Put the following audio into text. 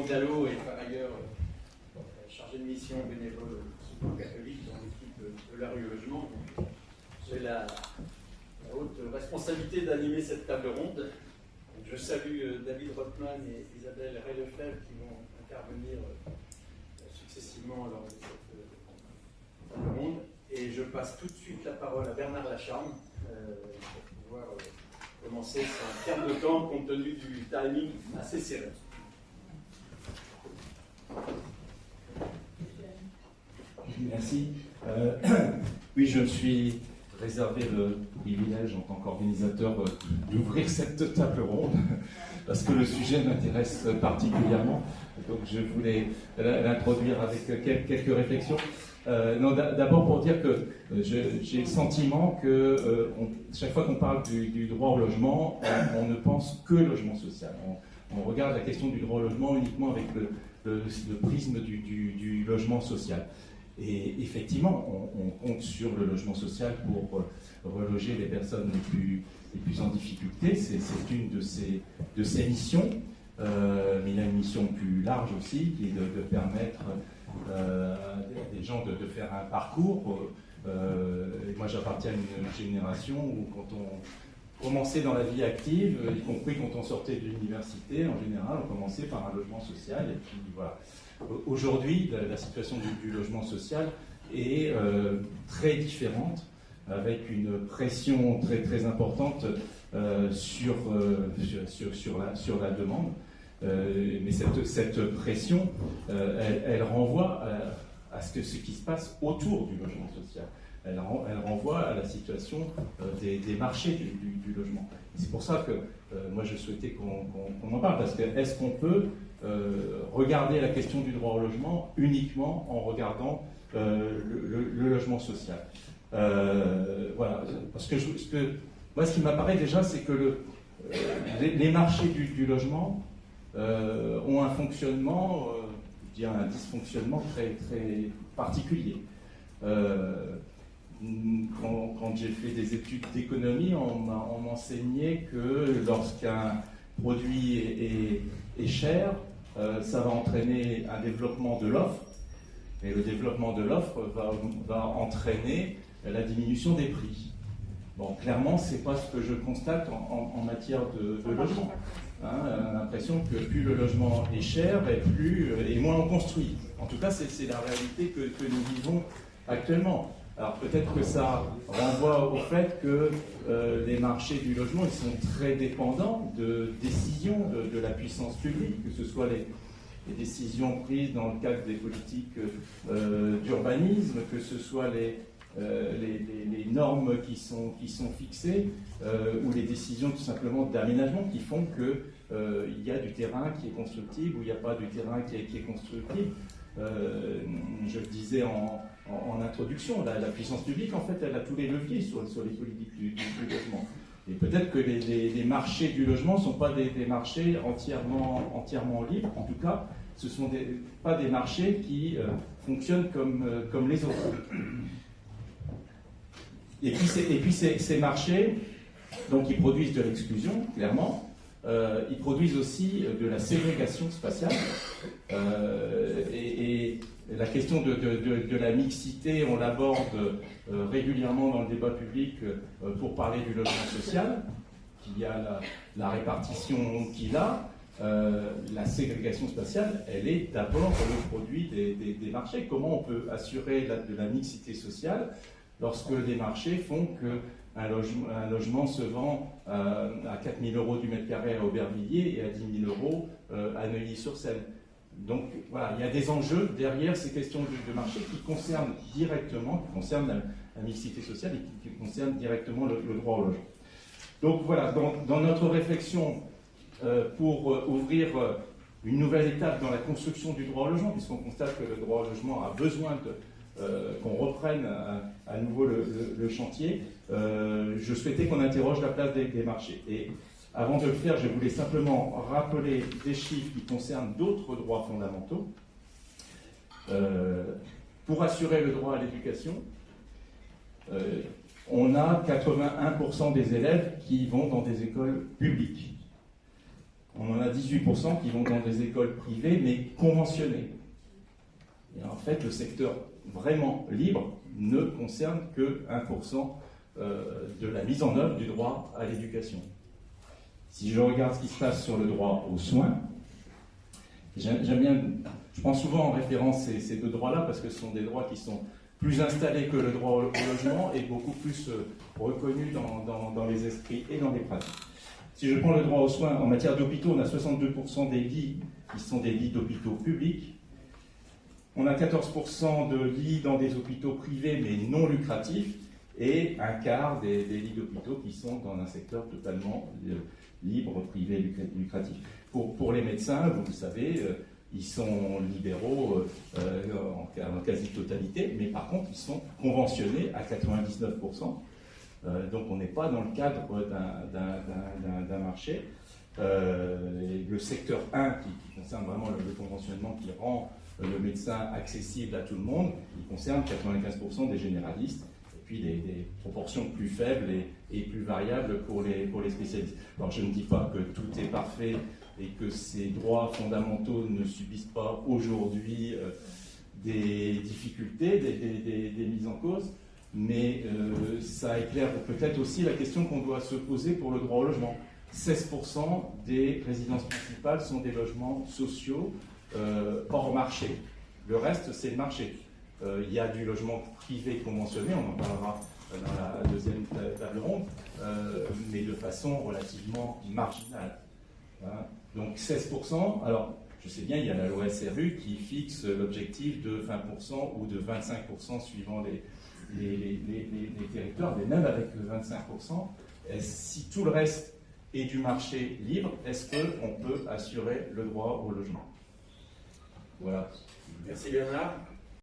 Jean Gallo est par ailleurs chargé de mission bénévole au Secours catholique dans l'équipe de la rue Logement. J'ai la haute responsabilité d'animer cette table ronde. Je salue David Rothman et Isabelle Ray-Lefebvre qui vont intervenir successivement lors de cette table ronde. Et je passe tout de suite la parole à Bernard Lacharme pour pouvoir commencer son terme de temps compte tenu du timing assez serré. Merci. Oui, je me suis réservé le privilège en tant qu'organisateur d'ouvrir cette table ronde parce que le sujet m'intéresse particulièrement. Donc je voulais l'introduire avec quelques réflexions. Non, d'abord pour dire que j'ai le sentiment que chaque fois qu'on parle du droit au logement, on ne pense que logement social. On regarde la question du droit au logement uniquement avec le prisme du logement social. Et effectivement, on compte sur le logement social pour reloger les personnes les plus en difficulté. C'est une de ses missions, mais il a une mission plus large aussi, qui est de permettre à des gens de faire un parcours. Et moi, j'appartiens à une génération où quand on commençait dans la vie active, y compris quand on sortait de l'université, en général, on commençait par un logement social. Et puis voilà. Aujourd'hui, la situation du logement social est très différente, avec une pression très, très importante sur la demande. Mais cette pression, elle renvoie à ce qui se passe autour du logement social. Elle renvoie à la situation des marchés du logement. C'est pour ça que moi je souhaitais qu'on en parle, parce que est-ce qu'on peut regarder la question du droit au logement uniquement en regardant le logement social. Voilà, parce que moi ce qui m'apparaît déjà, c'est que les marchés du logement ont un fonctionnement, je dirais un dysfonctionnement très, très particulier. Quand j'ai fait des études d'économie, on m'enseignait que lorsqu'un produit est cher, ça va entraîner un développement de l'offre, et le développement de l'offre va entraîner la diminution des prix. Bon, clairement, ce n'est pas ce que je constate en matière de logement. On a l'impression que plus le logement est cher, et moins on construit. En tout cas, c'est la réalité que nous vivons actuellement. Alors peut-être que ça renvoie au fait que les marchés du logement, ils sont très dépendants de décisions de la puissance publique, que ce soit les décisions prises dans le cadre des politiques d'urbanisme, que ce soit les normes qui sont fixées, ou les décisions tout simplement d'aménagement qui font qu'il y a du terrain qui est constructible ou il n'y a pas du terrain qui est constructible. Je le disais en introduction, la puissance publique, en fait, elle a tous les leviers sur les politiques du logement. Et peut-être que les marchés du logement ne sont pas des marchés entièrement libres. En tout cas, ce ne sont pas des marchés qui fonctionnent comme les autres. Et puis ces marchés, donc, ils produisent de l'exclusion, clairement. Ils produisent aussi de la ségrégation spatiale. Et la question de la mixité, on l'aborde régulièrement dans le débat public pour parler du logement social, qui a la répartition qu'il a. La ségrégation spatiale, elle est d'abord le produit des marchés. Comment on peut assurer de la mixité sociale lorsque les marchés font qu'un logement se vend à 4 000 € du mètre carré à Aubervilliers et à 10 000 € à Neuilly-sur-Seine. Donc voilà, il y a des enjeux derrière ces questions de marché qui concernent directement, la mixité sociale et qui concernent directement le droit au logement. Donc voilà, dans notre réflexion pour ouvrir une nouvelle étape dans la construction du droit au logement, puisqu'on constate que le droit au logement a besoin qu'on reprenne à nouveau le chantier, je souhaitais qu'on interroge la place des marchés. Et avant de le faire, je voulais simplement rappeler des chiffres qui concernent d'autres droits fondamentaux. Pour assurer le droit à l'éducation, on a 81% des élèves qui vont dans des écoles publiques. on en a 18% qui vont dans des écoles privées, mais conventionnées. Et en fait, le secteur vraiment libre ne concerne que 1% de la mise en œuvre du droit à l'éducation. Si je regarde ce qui se passe sur le droit aux soins, j'aime bien, je prends souvent en référence ces deux droits-là parce que ce sont des droits qui sont plus installés que le droit au logement et beaucoup plus reconnus dans les esprits et dans les pratiques. Si je prends le droit aux soins, en matière d'hôpitaux, on a 62% des lits qui sont des lits d'hôpitaux publics. On a 14% de lits dans des hôpitaux privés mais non lucratifs et un quart des lits d'hôpitaux qui sont dans un secteur totalement libre, privé, lucratif. Pour les médecins, vous le savez, ils sont libéraux en quasi-totalité, mais par contre, ils sont conventionnés à 99%. Donc on n'est pas dans le cadre d'un marché. Le secteur 1, qui concerne vraiment le conventionnement, qui rend le médecin accessible à tout le monde, il concerne 95% des généralistes, et puis des proportions plus faibles et plus variables pour les spécialistes. Alors je ne dis pas que tout est parfait et que ces droits fondamentaux ne subissent pas aujourd'hui des difficultés, des mises en cause, mais ça éclaire peut-être aussi la question qu'on doit se poser pour le droit au logement. 16% des résidences principales sont des logements sociaux hors marché. Le reste, c'est le marché. Il y a du logement privé conventionné, on en parlera dans la deuxième table ronde, mais de façon relativement marginale. Hein. Donc 16%, alors je sais bien, il y a la loi SRU qui fixe l'objectif de 20% ou de 25% suivant les territoires, mais même avec le 25%, si tout le reste est du marché libre, est-ce qu'on peut assurer le droit au logement? Voilà. Merci Bernard.